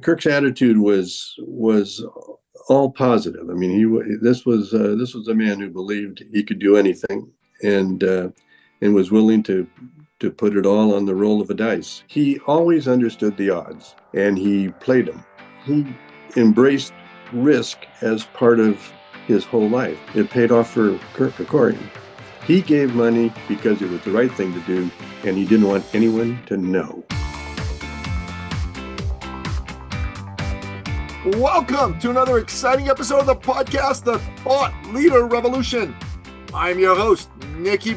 Kirk's attitude was all positive. I mean, this was a man who believed he could do anything, and was willing to put it all on the roll of a dice. He always understood the odds, and he played them. He embraced risk as part of his whole life. It paid off for Kirk Kerkorian. He gave money because it was the right thing to do, and he didn't want anyone to know. Welcome to another exciting episode of the podcast, The Thought Leader Revolution. I'm your host, Nicky.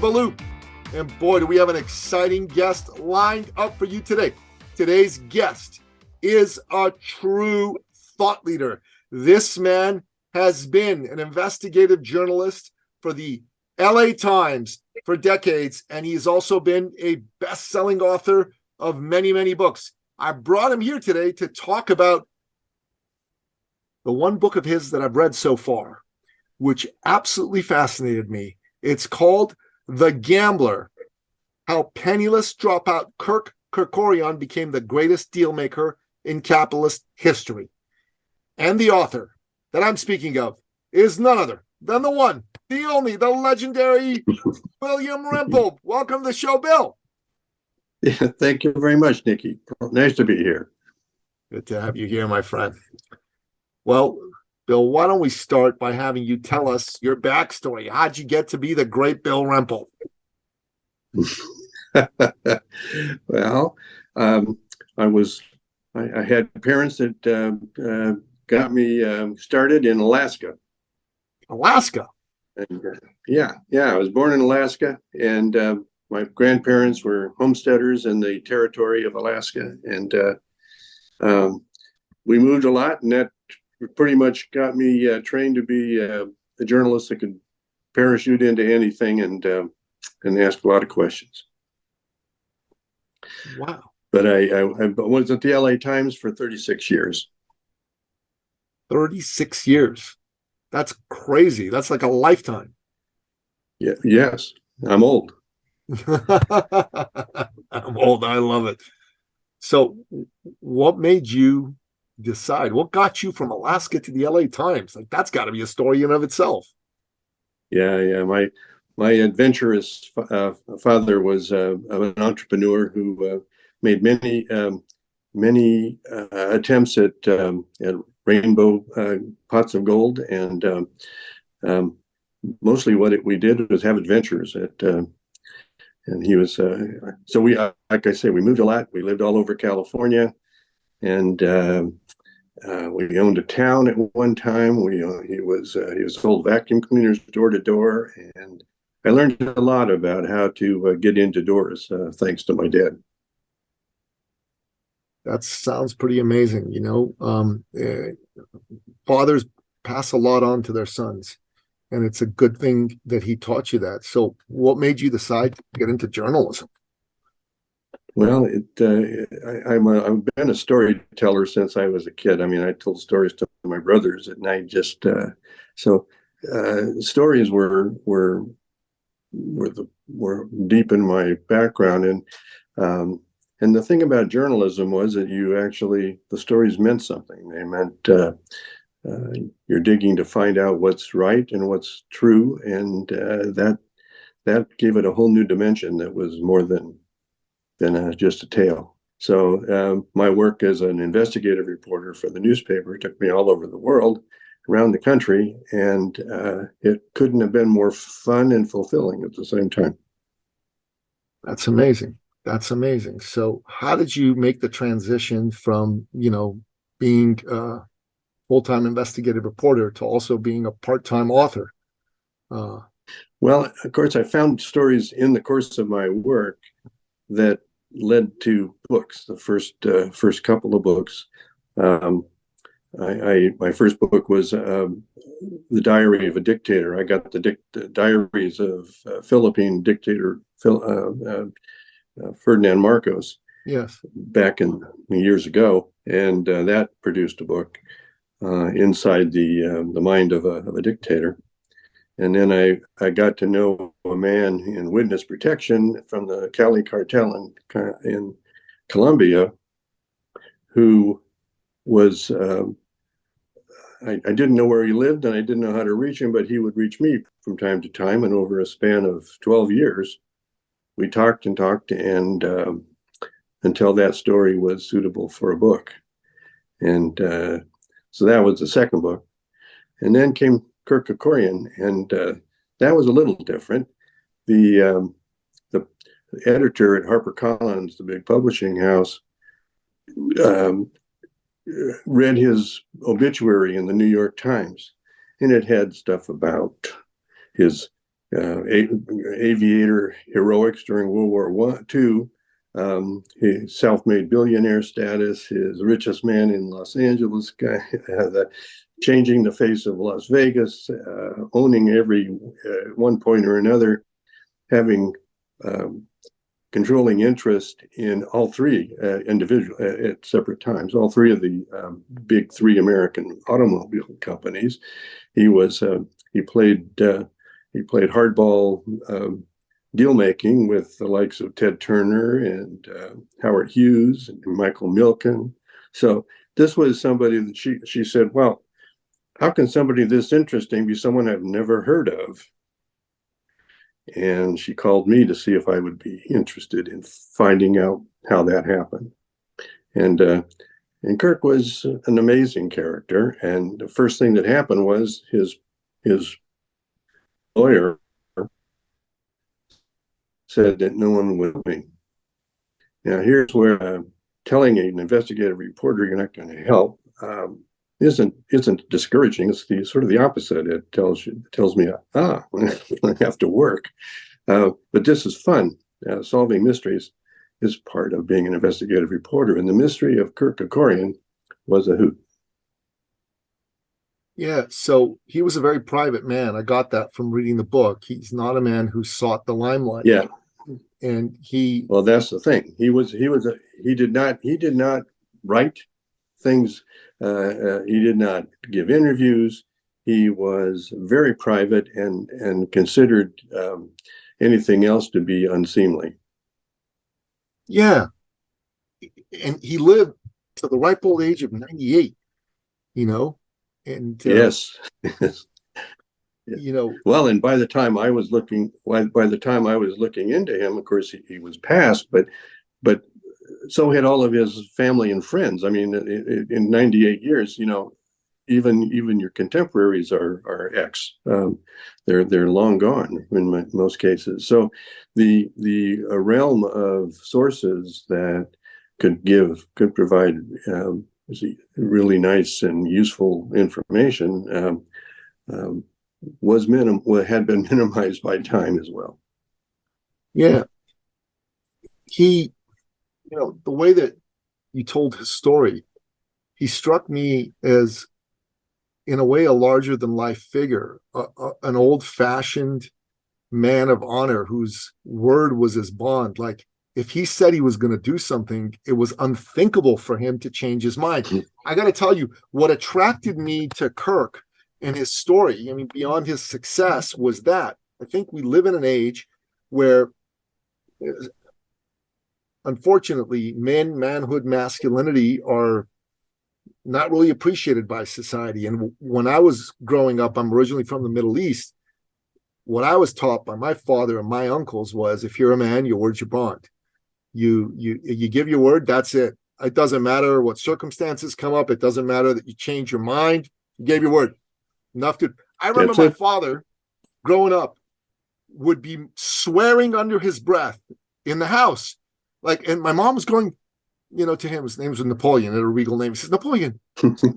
And boy, do we have an exciting guest lined up for you today. Today's guest is a true thought leader. This man has been an investigative journalist for the LA Times for decades, and he's also been a best-selling author of many, many books. I brought him here today to talk about the one book of his that I've read so far, which absolutely fascinated me. It's called The Gambler: How Penniless Dropout Kirk Kerkorian Became the Greatest Dealmaker in Capitalist History. And the author that I'm speaking of is none other than the one, the only, the legendary William Rempel. Welcome to the show, Bill. Yeah, thank you very much, Nicky. Nice to be here. Good to have you here, my friend. Well, Bill, why don't we start by having you tell us your backstory? How'd you get to be the great Bill Rempel? Well, I had parents that got me started in Alaska. Alaska? And, yeah, I was born in Alaska, and my grandparents were homesteaders in the territory of Alaska, and we moved a lot, and that pretty much got me trained to be a journalist that could parachute into anything and ask a lot of questions. Wow. But I was at the LA Times for 36 years. 36 years. That's crazy. That's like a lifetime. Yeah. Yes. I'm old. I'm old. I love it. So what made you decide? What got you from Alaska to the LA Times? Like, that's got to be a story in and of itself. Yeah. My adventurous father was an entrepreneur who made many attempts at rainbow pots of gold, and mostly what we did was have adventures. And he was so we, like I say, we moved a lot. We lived all over California, and we owned a town at one time. He sold vacuum cleaners door to door, and I learned a lot about how to get into doors thanks to my dad. That sounds pretty amazing. Fathers pass a lot on to their sons, and it's a good thing that he taught you that. So what made you decide to get into journalism? Well, I've been a storyteller since I was a kid. I mean, I told stories to my brothers at night. Stories were deep in my background, and the thing about journalism was that the stories meant something. They meant you're digging to find out what's right and what's true, and that gave it a whole new dimension that was more than just a tale. So my work as an investigative reporter for the newspaper took me all over the world, around the country, and it couldn't have been more fun and fulfilling at the same time. That's amazing. That's amazing. So how did you make the transition from, being a full-time investigative reporter to also being a part-time author? Well, of course, I found stories in the course of my work that led to books. The first couple of books. My first book was The Diary of a Dictator. I got the diaries of Philippine dictator Ferdinand Marcos. Yes. Back in years ago, and that produced a book inside the mind of a dictator. And then I got to know a man in witness protection from the Cali cartel in Colombia, who was I didn't know where he lived and I didn't know how to reach him, but he would reach me from time to time. And over a span of 12 years, we talked and talked, and until that story was suitable for a book. And so that was the second book. And then came Kirk Kerkorian, and that was a little different. The editor at HarperCollins, the big publishing house, read his obituary in the New York Times, and it had stuff about his aviator heroics during World War II, his self-made billionaire status, his richest man in Los Angeles, changing the face of Las Vegas, owning every one point or another, having controlling interest in all three individual at separate times, all three of the big three American automobile companies. He played hardball deal making with the likes of Ted Turner and Howard Hughes and Michael Milken. So this was somebody that she said, well, how can somebody this interesting be someone I've never heard of? And she called me to see if I would be interested in finding out how that happened. And Kirk was an amazing character. And the first thing that happened was his lawyer said that no one would me. Now, here's where telling an investigative reporter you're not going to help isn't discouraging. It's sort of the opposite. It tells me, I have to work. But this is fun. Solving mysteries is part of being an investigative reporter. And the mystery of Kirk Kerkorian was a hoot. Yeah, so he was a very private man. I got that from reading the book. He's not a man who sought the limelight. Yeah. And well, that's the thing. He did not write things. He did not give interviews. He was very private and considered anything else to be unseemly. Yeah. And he lived to the ripe old age of 98, and yes. Well, and by the time I was looking into him, of course he was passed, but so had all of his family and friends. I mean, in 98 years, even your contemporaries are ex. They're long gone in most cases. So the realm of sources that could provide really nice and useful information had been minimized by time as well. Yeah. He, the way that you told his story, he struck me as, in a way, a larger than life figure, an old fashioned man of honor whose word was his bond. Like, if he said he was going to do something, it was unthinkable for him to change his mind. I got to tell you, what attracted me to Kirk and his story, I mean, beyond his success, was that I think we live in an age where, unfortunately, manhood, masculinity are not really appreciated by society. And when I was growing up, I'm originally from the Middle East. What I was taught by my father and my uncles was, if you're a man, your word's your bond. You give your word, that's it. It doesn't matter what circumstances come up. It doesn't matter that you change your mind. You gave your word. Enough to. I remember my father, growing up, would be swearing under his breath in the house, and my mom was going, to him. His name was Napoleon, a regal name. He says, Napoleon,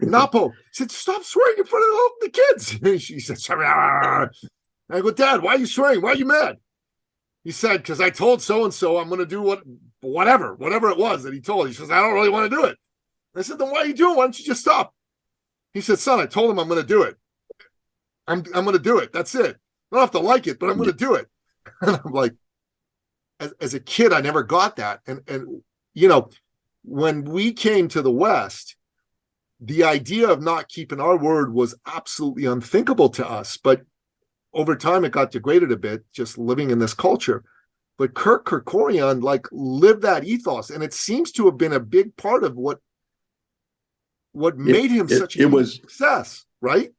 Napo. He said, stop swearing in front of the kids. And she said, I go, Dad, why are you swearing? Why are you mad? He said, because I told so-and-so I'm going to do whatever it was that he told. He says, I don't really want to do it. I said, then why are you doing it? Why don't you just stop? He said, son, I told him I'm going to do it. I'm going to do it. That's it. I don't have to like it, but I'm going to do it. And I'm like, as a kid, I never got that. And when we came to the West, the idea of not keeping our word was absolutely unthinkable to us. But over time, it got degraded a bit, just living in this culture. But Kirk Kerkorian lived that ethos, and it seems to have been a big part of what what made him such a huge success, right?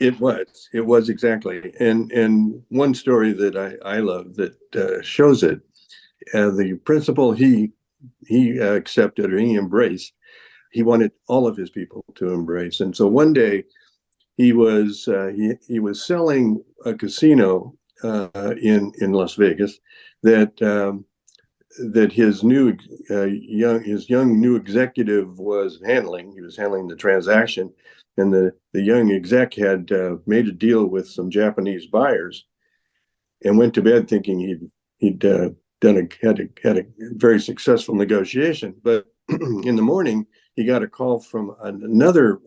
It was exactly. And one story that I love that shows it, the principle he accepted or he embraced, he wanted all of his people to embrace. And so one day he was selling a casino in Las Vegas that his young new executive was handling. He was handling the transaction, and the young exec had made a deal with some Japanese buyers, and went to bed thinking he'd had a very successful negotiation. But in the morning, he got a call from another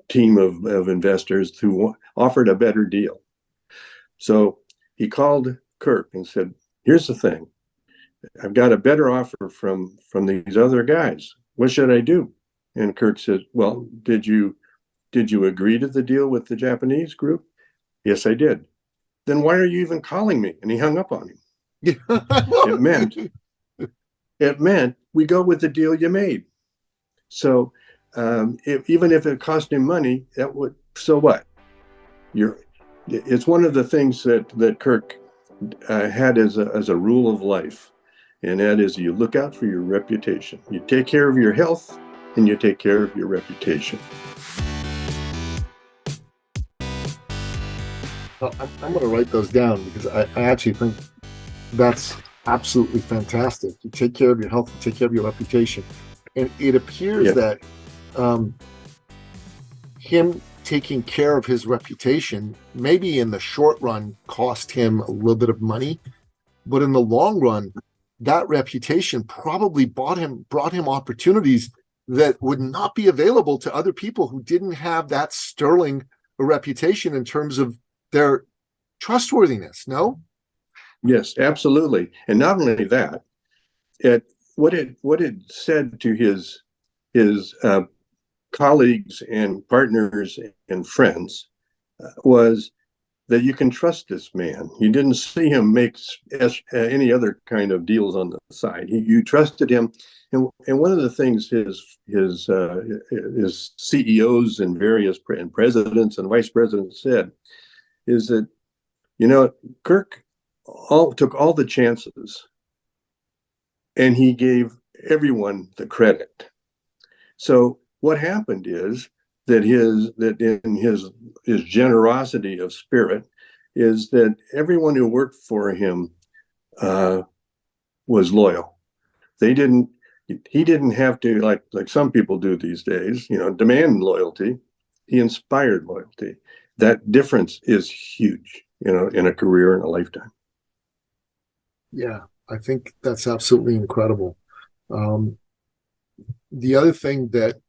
team of investors who offered a better deal. So he called Kirk and said, "Here's the thing. I've got a better offer from these other guys. What should I do?" And Kirk said, "Well, did you agree to the deal with the Japanese group?" "Yes, I did." "Then why are you even calling me?" And he hung up on him. It meant we go with the deal you made. So even if it cost him money, so what? It's one of the things that Kirk had as a rule of life, and that is you look out for your reputation. You take care of your health, and you take care of your reputation. Well, I'm going to write those down because I actually think that's absolutely fantastic. You take care of your health, you take care of your reputation. And it appears that him taking care of his reputation, maybe in the short run, cost him a little bit of money, but in the long run, that reputation probably brought him opportunities that would not be available to other people who didn't have that sterling reputation in terms of their trustworthiness. No? Yes, absolutely. And not only that, what it said to his colleagues and partners and friends was that you can trust this man. You didn't see him make any other kind of deals on the side. You trusted him. And one of the things his CEOs and various presidents and vice presidents said is that, Kirk took all the chances, and he gave everyone the credit. So what happened is that in his generosity of spirit is that everyone who worked for him was loyal. He didn't have to, like some people do these days, demand loyalty. He inspired loyalty. That difference is huge, in a career and a lifetime. Yeah, I think that's absolutely incredible. The other thing that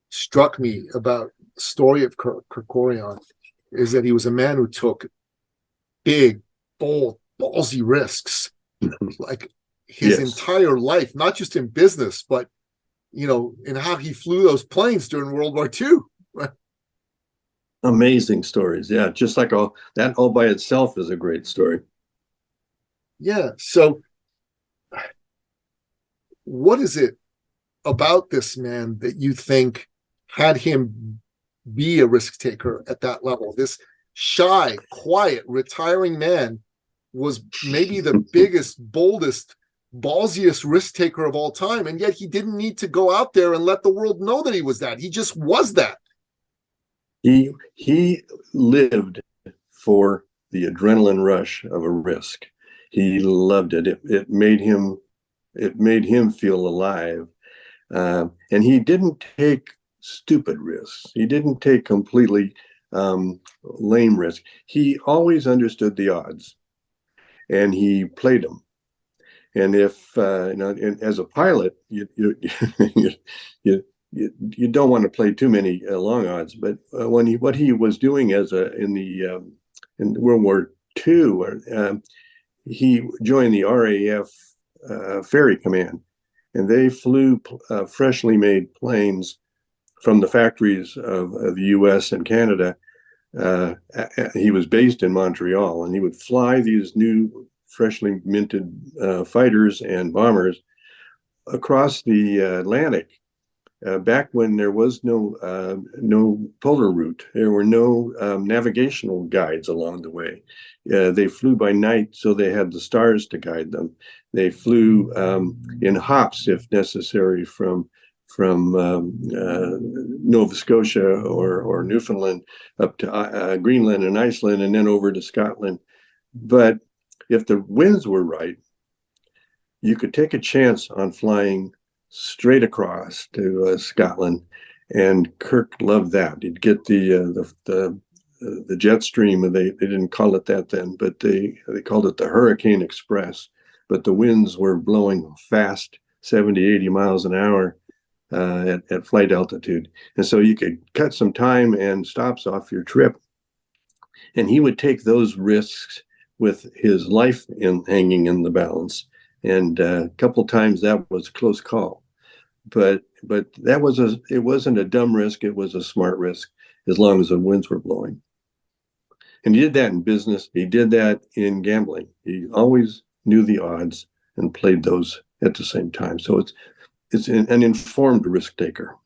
struck me about the story of Kirk Kerkorian is that he was a man who took big, bold, ballsy risks, like his entire life, not just in business, but in how he flew those planes during World War II. Right? Amazing stories. Yeah, just like all by itself is a great story. Yeah. So what is it about this man that you think had him be a risk taker at that level? This shy, quiet, retiring man was maybe the biggest, boldest, ballsiest risk taker of all time. And yet he didn't need to go out there and let the world know that he was that. He just was that. He lived for the adrenaline rush of a risk. He loved it. It made him feel alive. And he didn't take stupid risks. He didn't take completely lame risks. He always understood the odds, and he played them. And if as a pilot, you don't want to play too many long odds. But what he was doing in World War II, he joined the RAF Ferry Command, and they flew freshly made planes from the factories of the U.S. and Canada. He was based in Montreal, and he would fly these new, freshly minted fighters and bombers across the Atlantic back when there was no polar route. There were no navigational guides along the way. They flew by night, so they had the stars to guide them. They flew in hops, if necessary, from Nova Scotia or Newfoundland up to Greenland and Iceland, and then over to Scotland. But if the winds were right, you could take a chance on flying straight across to Scotland, and Kirk loved that. He'd get the jet stream, and they didn't call it that then, but they called it the Hurricane Express. But the winds were blowing fast, 70, 80 miles an hour at flight altitude, and so you could cut some time and stops off your trip. And he would take those risks with his life hanging in the balance. And a couple of times that was a close call, but it wasn't a dumb risk. It was a smart risk, as long as the winds were blowing. And he did that in business. He did that in gambling. He always knew the odds and played those at the same time. So it's an informed risk taker.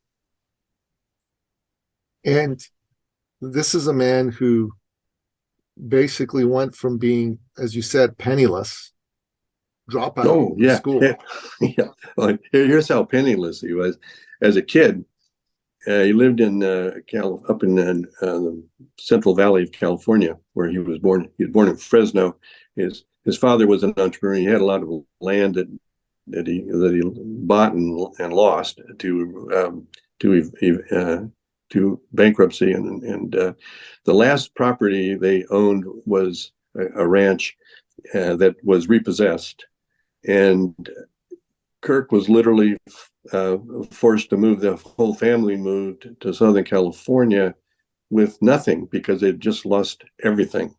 And this is a man who basically went from being, as you said, penniless, dropout of school. Yeah. Well, here's how penniless he was. As a kid, he lived in up in the Central Valley of California, where he was born. He was born in Fresno. His father was an entrepreneur. He had a lot of land that he bought and lost to bankruptcy, and the last property they owned was a ranch that was repossessed, and Kirk was literally forced to move. The whole family moved to Southern California with nothing because they'd just lost everything,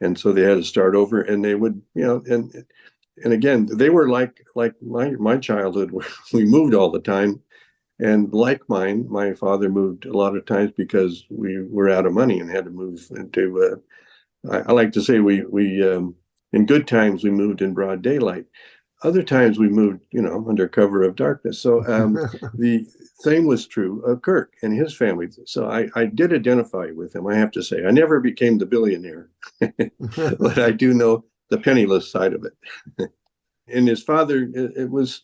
and so they had to start over. And they would, and again, they were like my childhood, where we moved all the time. And like mine, my father moved a lot of times because we were out of money and had to move into. I like to say we in good times we moved in broad daylight. Other times we moved, under cover of darkness. So the same was true of Kirk and his family. So I did identify with him. I have to say, I never became the billionaire, but I do know the penniless side of it. And his father, it was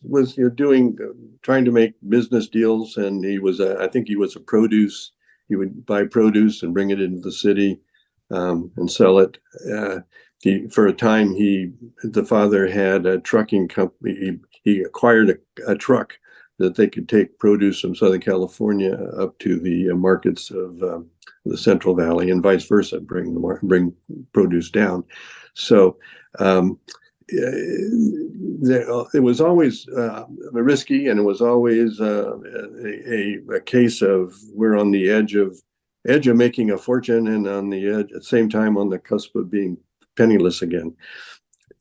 trying to make business deals, and he was I think he was a produce. He would buy produce and bring it into the city and sell it. For a time, the father had a trucking company. He acquired a truck that they could take produce from Southern California up to the markets of the Central Valley, and vice versa, bring produce down. So. It was always risky, and it was always a case of we're on the edge of making a fortune, and on the edge at the same time on the cusp of being penniless again.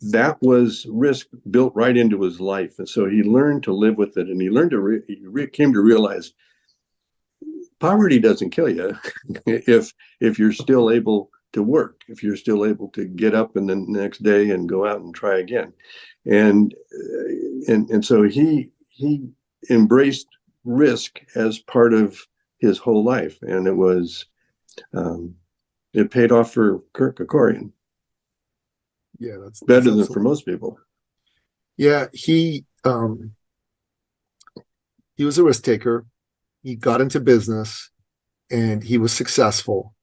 That was risk built right into his life, and so he learned to live with it, and he learned to came to realize poverty doesn't kill you if you're still able to work, if you're still able to get up in the next day and go out and try again. And so he embraced risk as part of his whole life, and it paid off for Kirk Kerkorian. Yeah, that's better than for most people. Yeah, he was a risk taker. He got into business, and he was successful,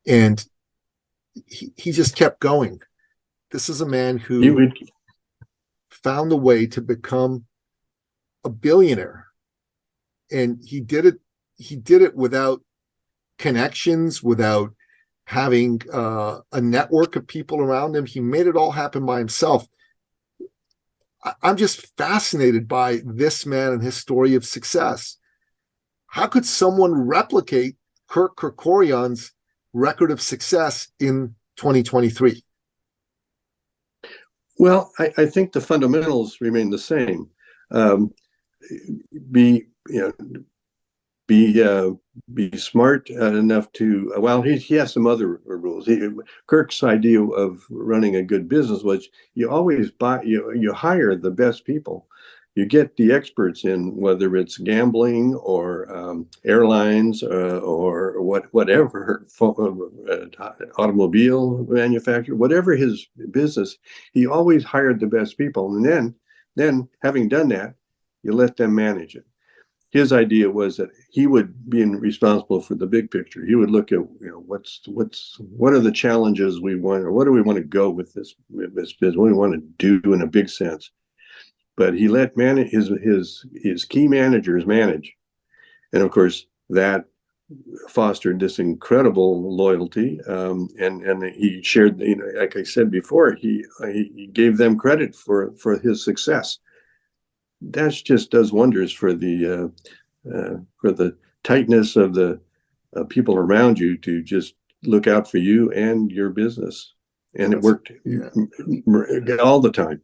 and he just kept going. This is a man who found a way to become a billionaire, and he did it without connections, without having a network of people around him. He made it all happen by himself. I'm just fascinated by this man and his story of success. How could someone replicate Kirk Kerkorian's record of success in 2023? Well, I think the fundamentals remain the same. Be smart enough to. Well, he has some other rules. Kirk's idea of running a good business was you always you hire the best people. you get the experts in, whether it's gambling or airlines or whatever, automobile manufacturer, whatever his business, he always hired the best people. And then having done that, you let them manage it. His idea was that he would be responsible for the big picture. He would look at, what are the challenges we want, or what do we want to go with this business? What do we want to do in a big sense? But he let his key managers manage, and of course that fostered this incredible loyalty. And he shared, like I said before, he gave them credit for his success. That just does wonders for the tightness of the people around you to just look out for you and your business. And it worked all the time.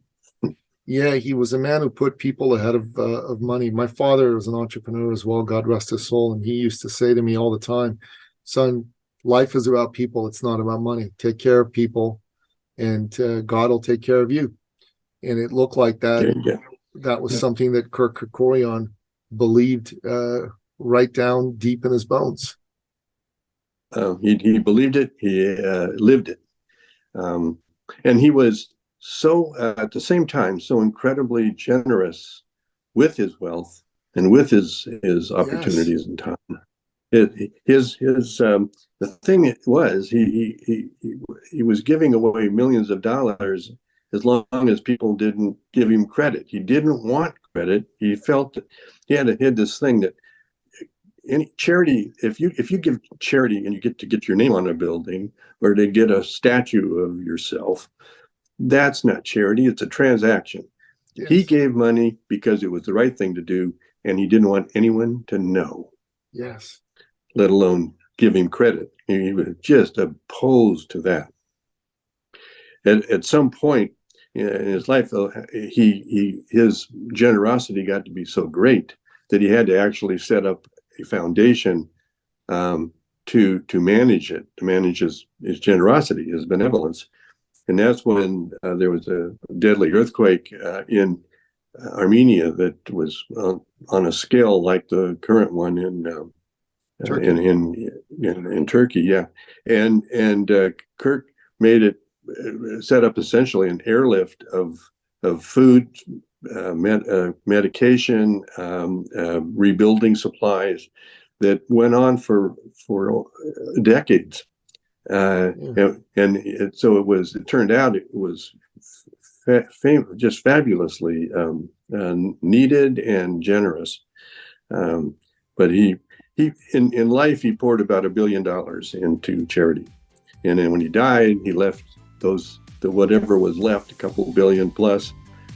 Yeah, he was a man who put people ahead of money. My father was an entrepreneur as well, God rest his soul. And he used to say to me all the time, son, life is about people. It's not about money. Take care of people and God will take care of you. And it looked like that. That was something that Kirk Kerkorian believed right down deep in his bones. He believed it. He lived it. And he was so, at the same time, so incredibly generous with his wealth and with his opportunities and time. The thing was, he was giving away millions of dollars as long as people didn't give him credit. He didn't want credit. He felt that he had this thing that any charity, if you give charity and you get your name on a building or to get a statue of yourself, that's not charity. It's a transaction. Yes. He gave money because it was the right thing to do, and he didn't want anyone to know. Yes. Let alone give him credit. He was just opposed to that. At some point in his life, his generosity got to be so great that he had to actually set up a foundation to manage it, to manage his generosity, his benevolence. And that's when there was a deadly earthquake in Armenia that was on a scale like the current one in Turkey. In Turkey, yeah. And Kirk made it, set up essentially an airlift of food, medication, rebuilding supplies that went on for decades. And so it turned out it was just fabulously needed and generous. But he in life, he poured about $1 billion into charity. And then when he died, he left whatever was left, a couple billion plus,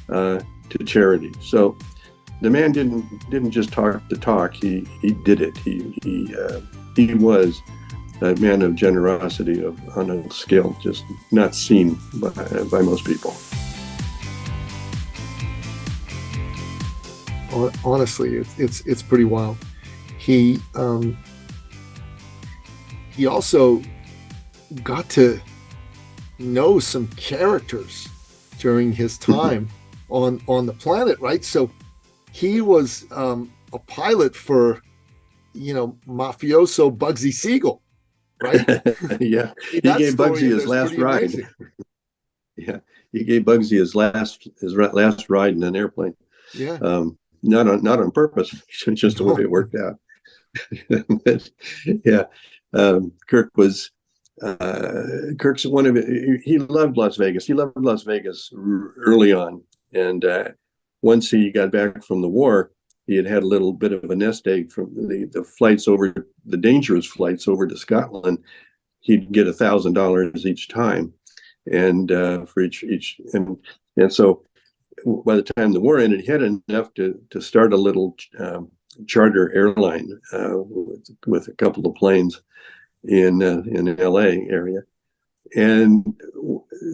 to charity. So the man didn't just talk the talk. He did it. He was a man of generosity on a scale just not seen by most people. Honestly, it's pretty wild. He also got to know some characters during his time on the planet, right? So he was a pilot for, mafioso Bugsy Siegel, right? Yeah, he gave Bugsy his last ride. Yeah, he gave Bugsy his last ride in an airplane. Yeah, not on purpose, just the way it worked out. But, yeah, Kirk's one of it. He loved Las Vegas. He loved Las Vegas early on, and once he got back from the war, he had a little bit of a nest egg from the flights over, the dangerous flights over to Scotland. He'd get $1,000 each time, and for each and so by the time the war ended, he had enough to start a little charter airline with a couple of planes in the LA area. And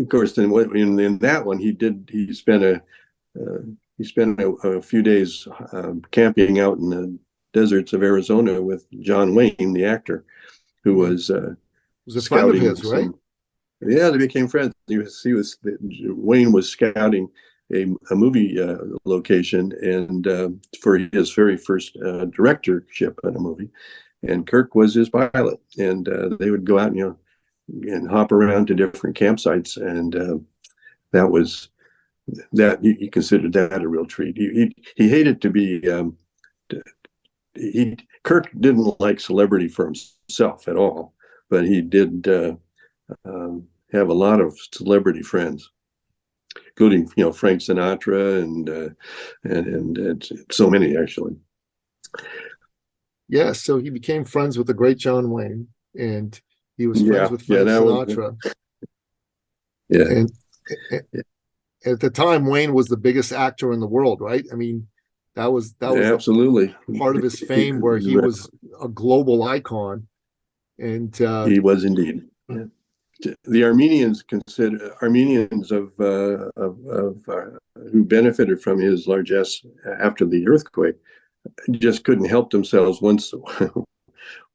of course, then in that one, he spent a few days camping out in the deserts of Arizona with John Wayne, the actor, who was a friend of his, right? Yeah, they became friends. Wayne was scouting a movie location, and for his very first directorship in a movie. And Kirk was his pilot, and they would go out and hop around to different campsites, and that was that he considered that a real treat. He hated to be Kirk didn't like celebrity for himself at all, but he did have a lot of celebrity friends, including Frank Sinatra and so many actually. Yeah, so he became friends with the great John Wayne, and he was friends with Frank Sinatra. And at the time, Wayne was the biggest actor in the world, right? I mean, that was absolutely part of his fame, where he was a global icon. And he was indeed. Yeah. The Armenians who benefited from his largesse after the earthquake just couldn't help themselves. Once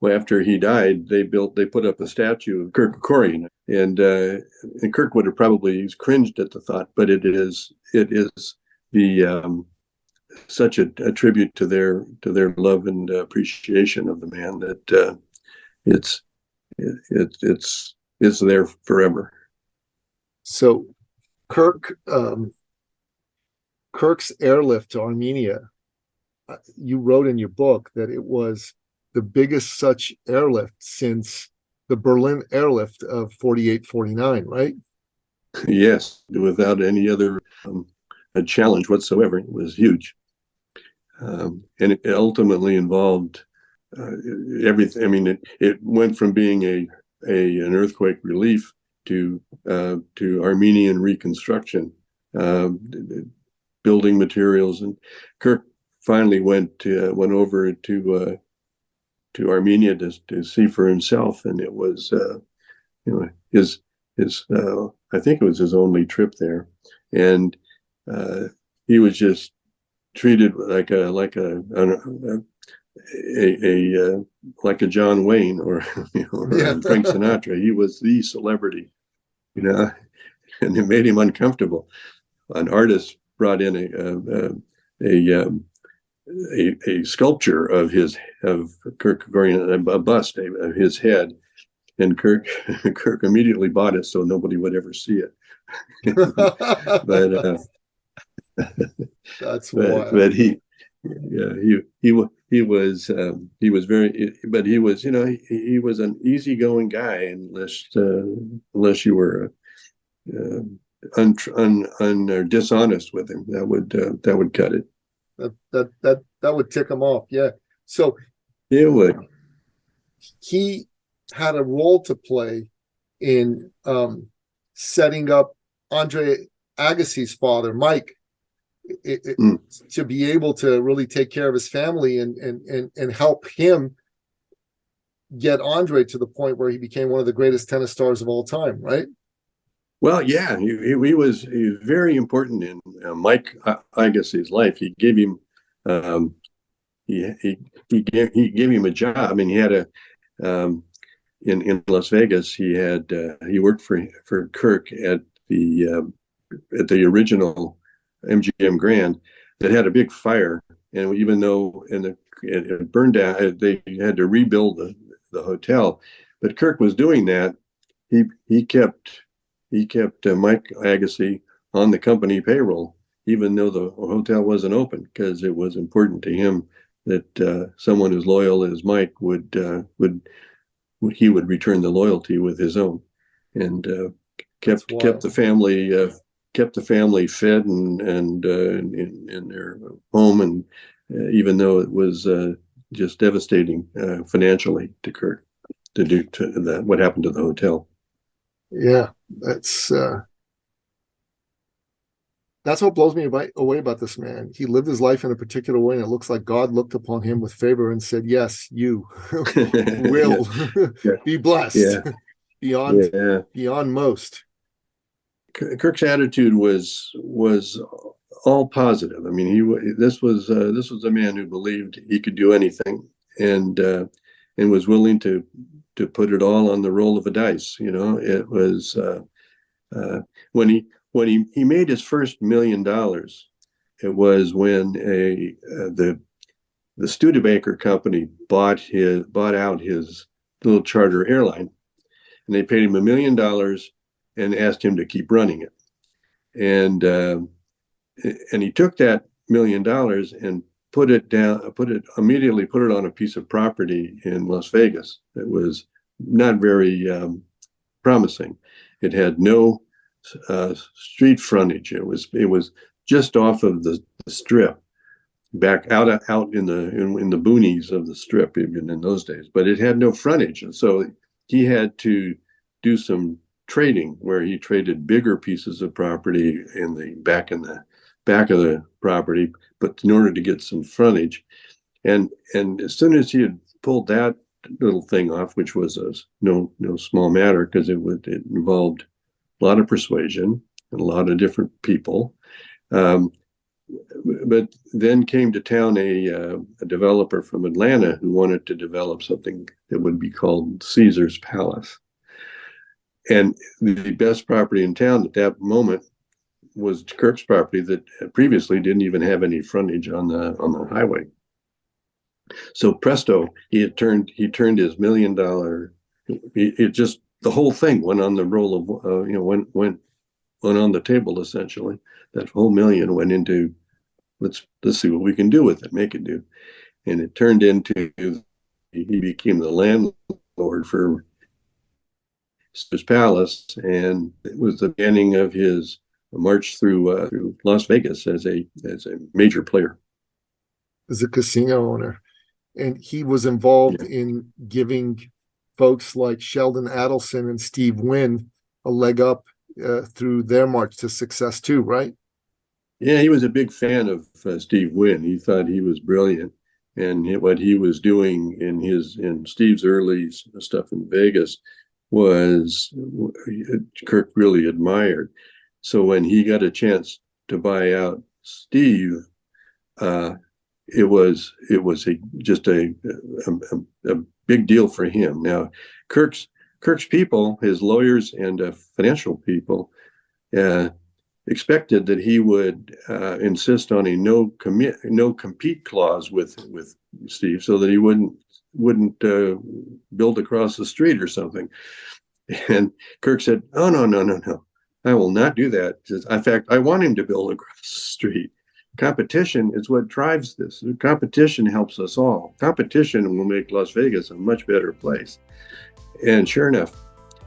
after he died, they put up a statue of Kirk Kerkorian, and Kirk would have probably cringed at the thought, but it is the such a tribute to their love and appreciation of the man that it's there forever. So Kirk's airlift to Armenia, you wrote in your book that it was the biggest such airlift since the Berlin airlift of 48-49, right? Yes, without any other a challenge whatsoever. It was huge. And it ultimately involved everything. I mean, it went from being an earthquake relief to Armenian reconstruction, building materials, and Kirk finally went over to Armenia to see for himself, and it was his I think it was his only trip there, and he was just treated like a John Wayne or Frank Sinatra. He was the celebrity, and it made him uncomfortable. An artist brought in a sculpture of Kirk Kerkorian, a bust of his head, and Kirk immediately bought it so nobody would ever see it. But that's wild. But he was very, but he was he was an easygoing guy unless you were dishonest with him. That would cut it. That would tick him off. Yeah. So it would. He had a role to play in setting up Andre Agassi's father, Mike, to be able to really take care of his family and help him get Andre to the point where he became one of the greatest tennis stars of all time, right? Well, yeah, he was very important in Mike Agassi's life. He gave him he gave him a job, and he had in Las Vegas. He worked for Kirk at the original MGM Grand that had a big fire, and even though it burned down, they had to rebuild the hotel. But Kirk was doing that. He kept Mike Agassi on the company payroll, even though the hotel wasn't open, because it was important to him that someone as loyal as Mike would return the loyalty with his own, and kept the family fed and in their home, and even though it was just devastating financially to Kirk to do what happened to the hotel. Yeah, that's what blows me away about this man. He lived his life in a particular way, and it looks like God looked upon him with favor and said, "Yes, you will be blessed beyond most." Kirk's attitude was all positive. I mean, this was a man who believed he could do anything, and was willing to put it all on the roll of a dice. It was when when he made his first $1 million, it was when the Studebaker company bought out his little charter airline, and they paid him $1 million and asked him to keep running it. And he took that $1 million and put it on a piece of property in Las Vegas that was not very promising. It had no street frontage. It was just off of the strip, back out in the boonies of the strip, even in those days. But it had no frontage, and so he had to do some trading, where he traded bigger pieces of property in the back of the property, but in order to get some frontage. And as soon as he had pulled that little thing off, which was no small matter, because it involved a lot of persuasion and a lot of different people. But then came to town a developer from Atlanta who wanted to develop something that would be called Caesar's Palace. And the best property in town at that moment was Kirk's property that previously didn't even have any frontage on the highway. So presto, he turned his $1 million. It just, the whole thing went on the roll of went on the table essentially. That whole million went into let's see what we can do with it, make it do, and it turned into he became the landlord for his palace, and it was the beginning of his march through Las Vegas as a major player, as a casino owner. And he was involved in giving folks like Sheldon Adelson and Steve Wynn a leg up through their march to success too, right? Yeah, he was a big fan of Steve Wynn. He thought he was brilliant, and what he was doing in Steve's early stuff in Vegas was Kirk really admired. So when he got a chance to buy out Steve, it was just a big deal for him. Now, Kirk's people, his lawyers and financial people, expected that he would insist on a no compete clause with Steve, so that he wouldn't build across the street or something. And Kirk said, "Oh, no, I will not do that. In fact, I want him to build across the street. Competition is what drives this. Competition helps us all. Competition will make Las Vegas a much better place." And sure enough,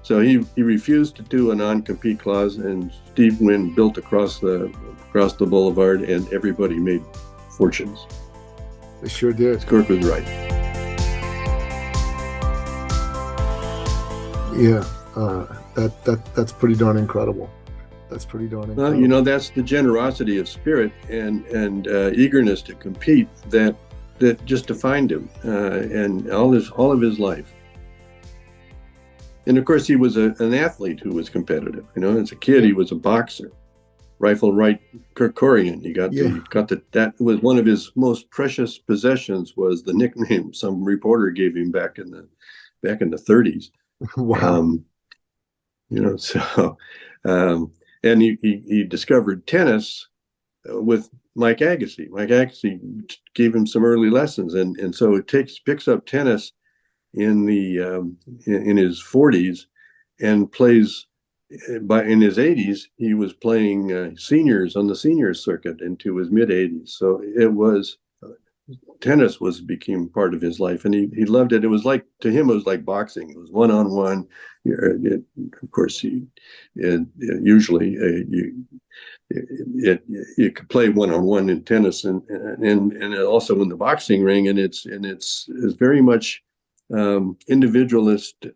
so he refused to do a non-compete clause, and Steve Wynn built across the boulevard, and everybody made fortunes. They sure did. Kirk was right. Yeah, that's pretty darn incredible. That's pretty darn incredible. Well, that's the generosity of spirit and eagerness to compete that just defined him and all of his life. And of course, he was an athlete who was competitive. As a kid, he was a boxer. Rifle right, Kerkorian. That was one of his most precious possessions. Was the nickname some reporter gave him back in the 30s. Wow. And he discovered tennis with Mike Agassi. Mike Agassi gave him some early lessons, and so it picks up tennis in his 40s and plays. In his 80s, he was playing seniors on the seniors circuit into his mid 80s. So it was tennis became part of his life, and he loved it. It was like, to him, it was like boxing. It was one-on-one. Of course, usually you could play one-on-one in tennis and also in the boxing ring, and it's very much individualist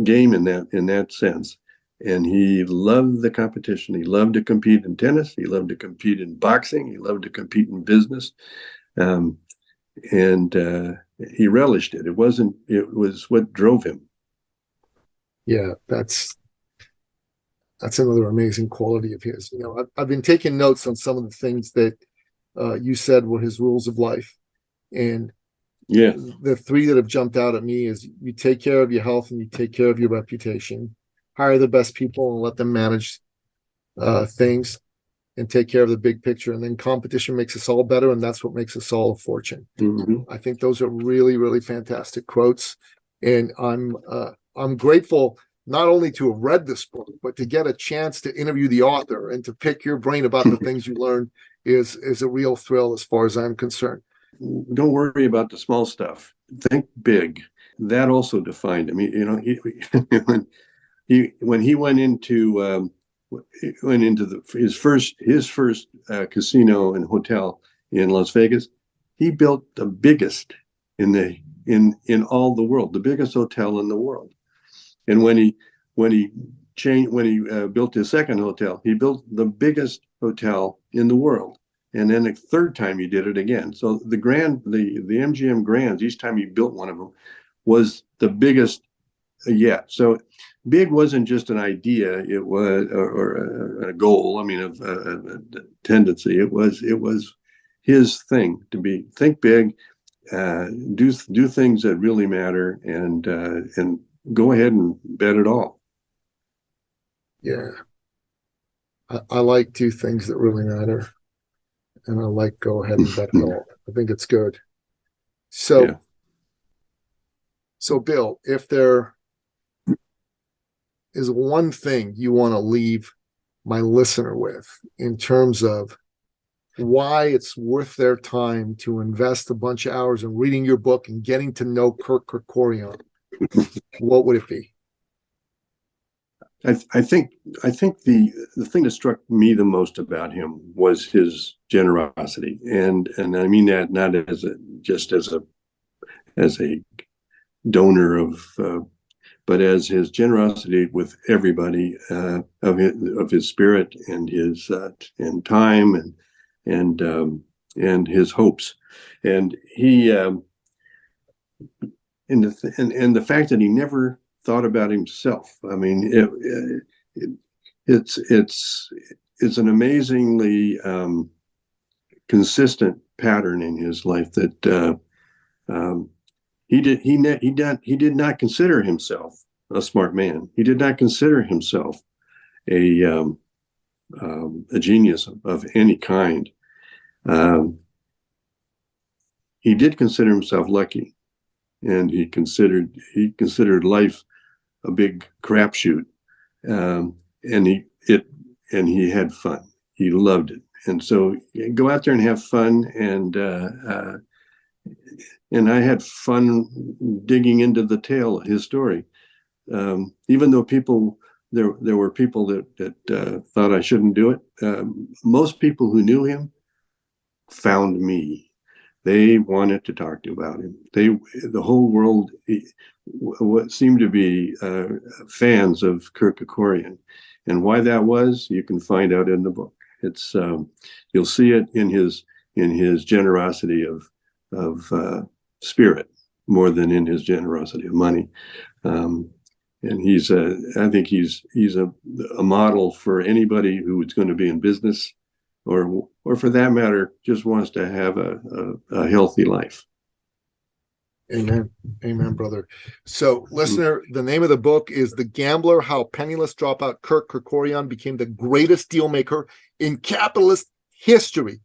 game in that sense. And he loved the competition. He loved to compete in tennis. He loved to compete in boxing. He loved to compete in business. And he relished it. It was what drove him. Yeah, that's another amazing quality of his. I've been taking notes on some of the things that you said were his rules of life. And the three that have jumped out at me is: you take care of your health and you take care of your reputation. Hire the best people and let them manage things and take care of the big picture. And then competition makes us all better, and that's what makes us all a fortune. Mm-hmm. I think those are really, really fantastic quotes. And I'm grateful not only to have read this book, but to get a chance to interview the author and to pick your brain about the things you learned is a real thrill as far as I'm concerned. Don't worry about the small stuff. Think big. That also defined him. When he went into his first casino and hotel in Las Vegas, he built the biggest in all the world, the biggest hotel in the world. And when he built his second hotel, he built the biggest hotel in the world. And then the third time he did it again. So the MGM Grands, each time he built one of them, was the biggest yet. So big wasn't just an idea; it was or a goal. I mean, a tendency. It was his thing to think big, do things that really matter, and go ahead and bet it all. Yeah, I like do things that really matter. And I like go ahead and bet it all. I think it's good. So, Yeah. So Bill, if there is one thing you want to leave my listener with in terms of why it's worth their time to invest a bunch of hours in reading your book and getting to know Kirk Kerkorian, what would it be? I think the thing that struck me the most about him was his generosity, and I mean that not as a donor of, but as his generosity with everybody, of his spirit and his and time and his hopes, and he and the fact that he never thought about himself. I mean, it's an amazingly consistent pattern in his life that he did not consider himself a smart man. He did not consider himself a genius of any kind. He did consider himself lucky, and he considered life a big crapshoot, and he had fun. He loved it, and so go out there and have fun. And I had fun digging into the tale of his story, even though there were people that thought I shouldn't do it. Most people who knew him found me. They wanted to talk to about him. The whole world what seemed to be fans of Kirk Kerkorian, and why that was, you can find out in the book. It's you'll see it in his generosity of spirit more than in his generosity of money. And I think he's a model for anybody who is going to be in business, or for that matter, just wants to have a healthy life. Amen. Amen, brother. So, listener, the name of the book is The Gambler, How Penniless Dropout Kirk Kerkorian Became the Greatest Dealmaker in Capitalist History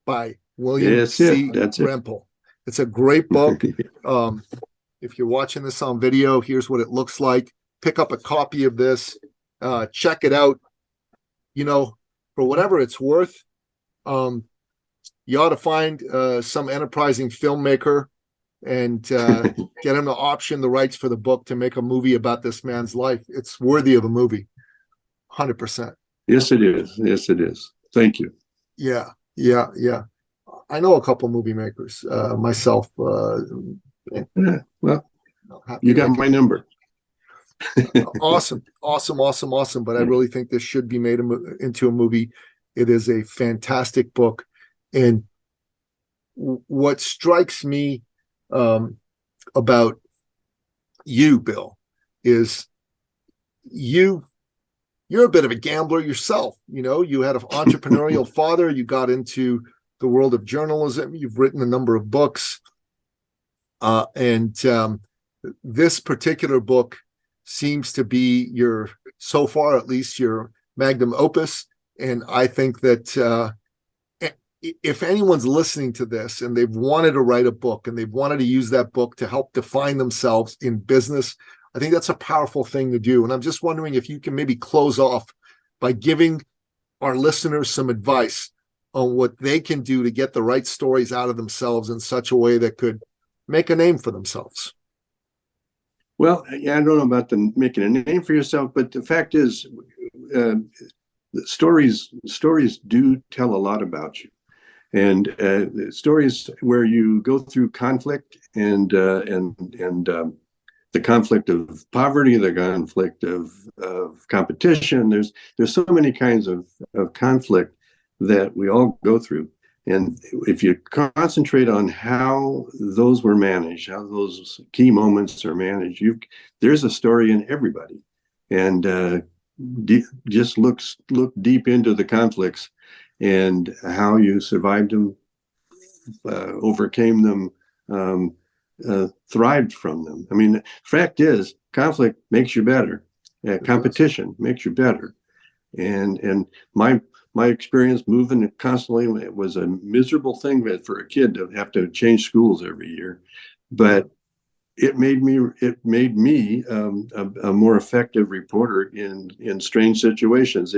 by William C. Rempel. It's a great book. If you're watching this on video, here's what it looks like. Pick up a copy of this. Check it out. For whatever it's worth, you ought to find some enterprising filmmaker and get him to option the rights for the book to make a movie about this man's life. It's worthy of a movie, 100%. Yes, it is. Yes, it is. Thank you. Yeah. I know a couple movie makers myself. Well, you got my number. Awesome. But I really think this should be made into a movie. It is a fantastic book. And what strikes me about you, Bill, is you're a bit of a gambler yourself. You had an entrepreneurial father. You got into the world of journalism. You've written a number of books. And this particular book seems to be so far at least, your magnum opus. And I think that if anyone's listening to this and they've wanted to write a book and they've wanted to use that book to help define themselves in business, I think that's a powerful thing to do. And I'm just wondering if you can maybe close off by giving our listeners some advice on what they can do to get the right stories out of themselves in such a way that could make a name for themselves. Well, yeah, I don't know about making a name for yourself, but the fact is, stories do tell a lot about you. And stories where you go through conflict and the conflict of poverty, the conflict of competition. There's so many kinds of conflict that we all go through. And if you concentrate on how those were managed, how those key moments are managed, there's a story in everybody. And just look deep into the conflicts and how you survived them, overcame them, thrived from them. I mean, the fact is, conflict makes you better. Competition makes you better. And my experience moving constantly, it was a miserable thing for a kid to have to change schools every year, but it made me a more effective reporter in strange situations.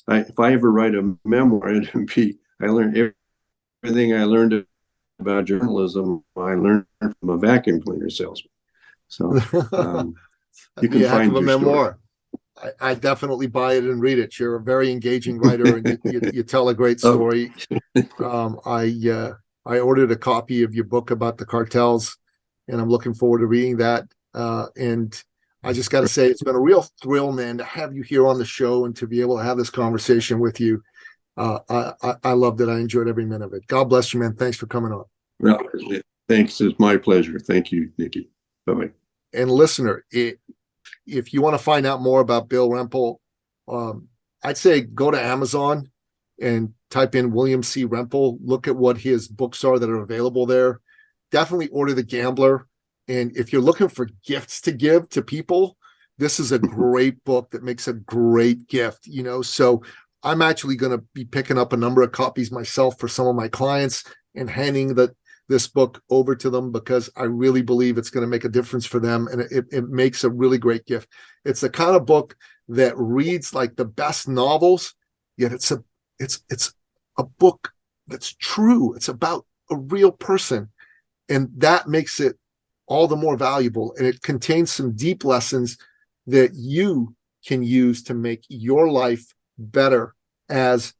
If I ever write a memoir, I learned everything I learned about journalism. I learned from a vacuum cleaner salesman. So you can find your memoir. I definitely buy it and read it. You're a very engaging writer, and you tell a great story. I ordered a copy of your book about the cartels, and I'm looking forward to reading that. And I just got to say, it's been a real thrill, man, to have you here on the show and to be able to have this conversation with you. I loved it. I enjoyed every minute of it. God bless you, man. Thanks for coming on. Well, thanks. It's my pleasure. Thank you, Nicky. Bye-bye. And listener, if you want to find out more about Bill Rempel, I'd say go to Amazon and type in William C. Rempel. Look at what his books are that are available there. Definitely order The Gambler. And if you're looking for gifts to give to people, this is a great book that makes a great gift, So I'm actually going to be picking up a number of copies myself for some of my clients and handing this book over to them because I really believe it's going to make a difference for them. And it makes a really great gift. It's the kind of book that reads like the best novels, yet it's a book that's true. It's about a real person. And that makes it all the more valuable. And it contains some deep lessons that you can use to make your life better as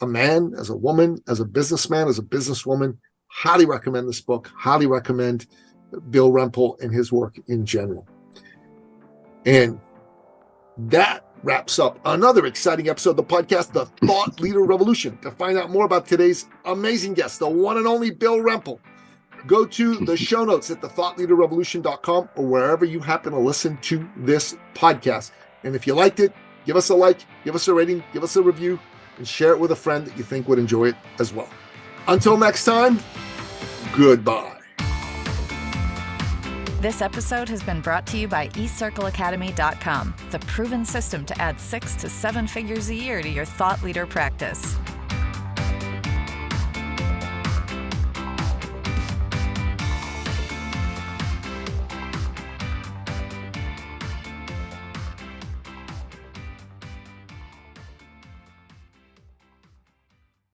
a man, as a woman, as a businessman, as a businesswoman. Highly recommend this book. Highly recommend Bill Rempel and his work in general. And that wraps up another exciting episode of the podcast, The Thought Leader Revolution. To find out more about today's amazing guest, the one and only Bill Rempel, go to the show notes at thethoughtleaderrevolution.com or wherever you happen to listen to this podcast. And if you liked it, give us a like, give us a rating, give us a review, and share it with a friend that you think would enjoy it as well. Until next time, goodbye. This episode has been brought to you by eCircleAcademy.com, the proven system to add 6 to 7 figures a year to your thought leader practice.